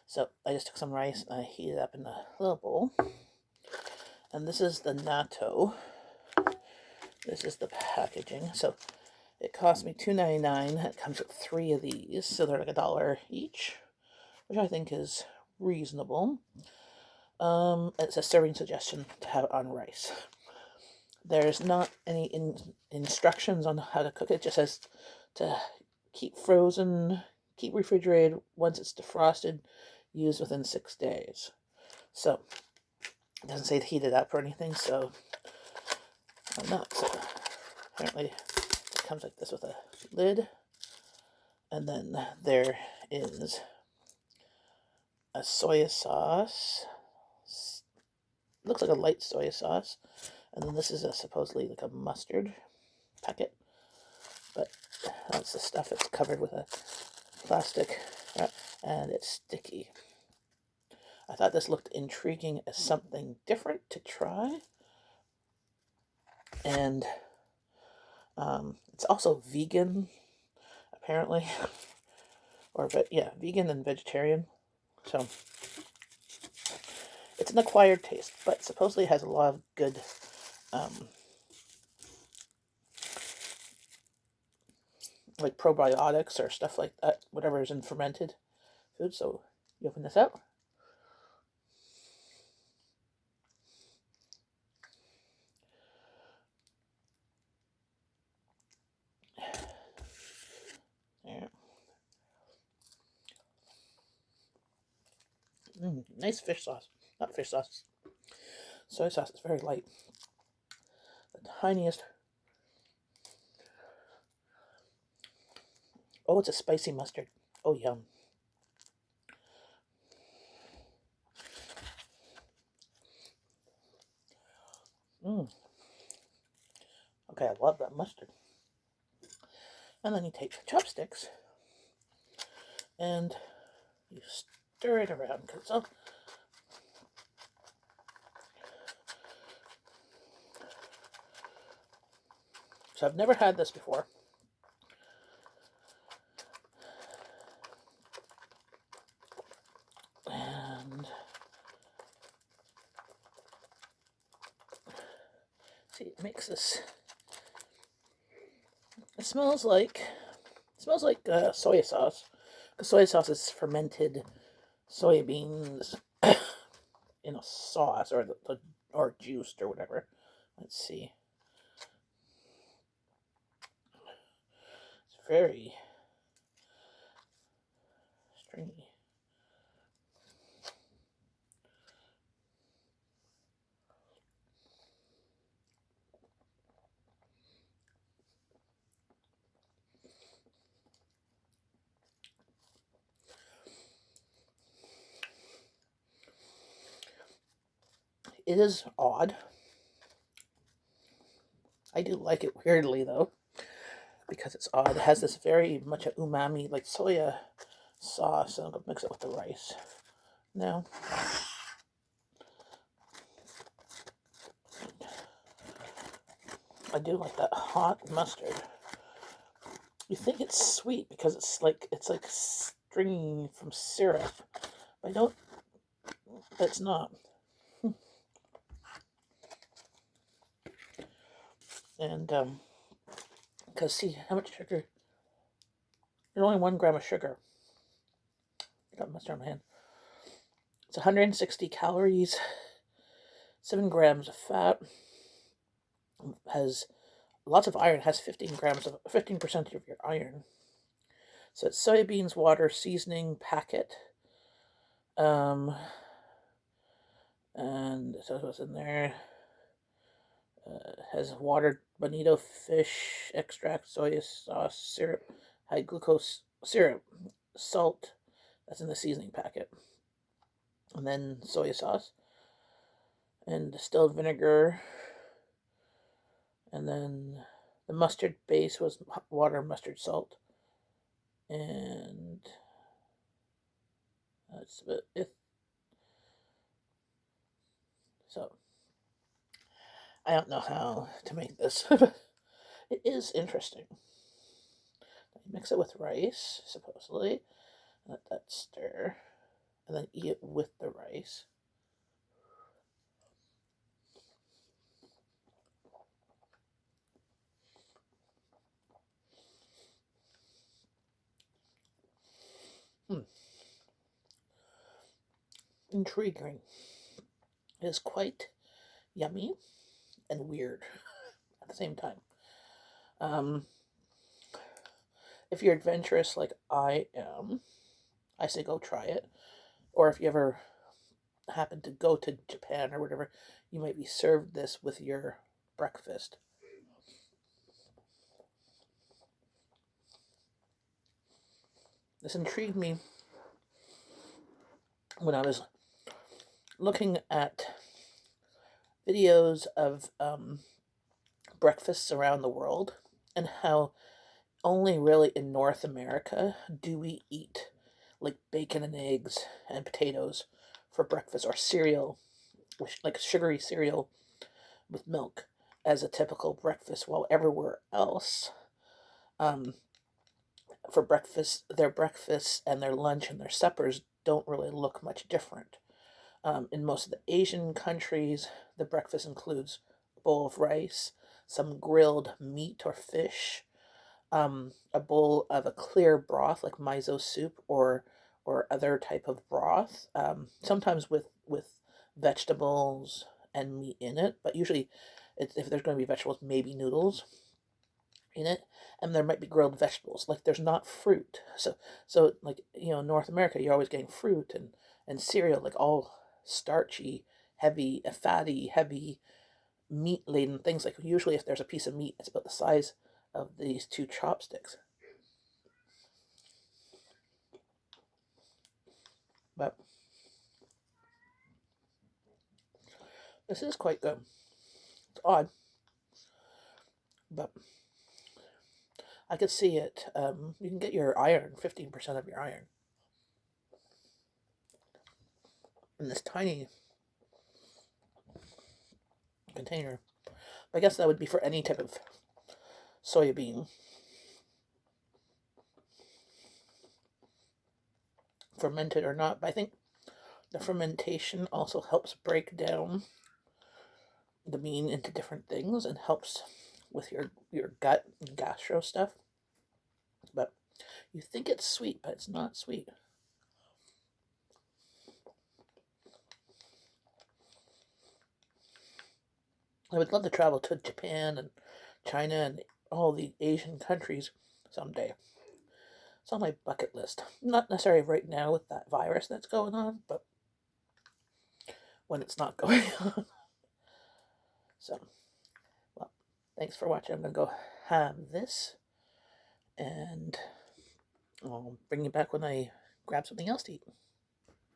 So I just took some rice and I heated it up in a little bowl. And this is the natto. This is the packaging. So it cost me $2.99. It comes with 3 of these, so they're like $1 each, which I think is reasonable. It's a serving suggestion to have it on rice. There's not any instructions on how to cook it. It just says to keep frozen, keep refrigerated. Once it's defrosted, use within 6 days. So it doesn't say to heat it up or anything, so I'm not. So apparently it comes like this with a lid. And then there is a soy sauce. Looks like a light soy sauce. And then this is supposedly like a mustard packet. But that's the stuff. It's covered with a plastic wrap, and it's sticky. I thought this looked intriguing as something different to try. And it's also vegan, apparently. Yeah, vegan and vegetarian. So it's an acquired taste, but supposedly it has a lot of good like probiotics or stuff like that, whatever is in fermented food. So you open this up. There. Nice fish sauce. Not fish sauce. Soy sauce is very light. The tiniest. Oh, it's a spicy mustard. Oh, yum. Okay, I love that mustard. And then you take chopsticks and you stir it around. So I've never had this before. And see, it makes this. It smells like soy sauce. Because soy sauce is fermented soybeans in a sauce or juiced or whatever. Let's see. It's very stringy. It is odd. I do like it weirdly though, because it's odd. It has this very much a umami, like soya sauce, and I'll mix it with the rice. Now, I do like that hot mustard. You think it's sweet because it's like stringy from syrup. I don't. It's not. And because see how much sugar. There's only 1 gram of sugar. I got mustard on my hand. It's 160 calories, 7 grams of fat. Has lots of iron. Has 15% of your iron. So it's soybeans, water, seasoning packet. And so what's in there? Has water, bonito fish extract, soy sauce, syrup, high glucose syrup, salt. That's in the seasoning packet. And then soy sauce and distilled vinegar. And then the mustard base was water, mustard, salt. And that's about it. So I don't know how to make this, but it is interesting. Mix it with rice, supposedly. Let that stir. and then eat it with the rice. Intriguing. It is quite yummy and weird at the same time. If you're adventurous like I am, I say go try it. Or if you ever happen to go to Japan or whatever, you might be served this with your breakfast. This intrigued me when I was looking at videos of breakfasts around the world, and how only really in North America do we eat like bacon and eggs and potatoes for breakfast, or cereal, like sugary cereal with milk as a typical breakfast, while everywhere else, um, for breakfast, their breakfasts and their lunch and their suppers don't really look much different. In most of the Asian countries, the breakfast includes a bowl of rice, some grilled meat or fish, a bowl of a clear broth like miso soup, or other type of broth, sometimes with vegetables and meat in it, but usually if there's going to be vegetables, maybe noodles in it, and there might be grilled vegetables. Like there's not fruit, so like North America, you're always getting fruit and cereal, like all starchy, heavy, fatty, heavy, meat laden things. Like usually, if there's a piece of meat, it's about the size of these two chopsticks. But this is quite good. It's odd, but I could see it. You can get your iron, 15% of your iron, in this tiny container. I guess that would be for any type of soybean, fermented or not. But I think the fermentation also helps break down the bean into different things and helps with your gut and gastro stuff. But you think it's sweet, but it's not sweet. I would love to travel to Japan and China and all the Asian countries someday. It's on my bucket list. Not necessarily right now with that virus that's going on, but when it's not going on. So, well, thanks for watching. I'm going to go have this, and I'll bring you back when I grab something else to eat.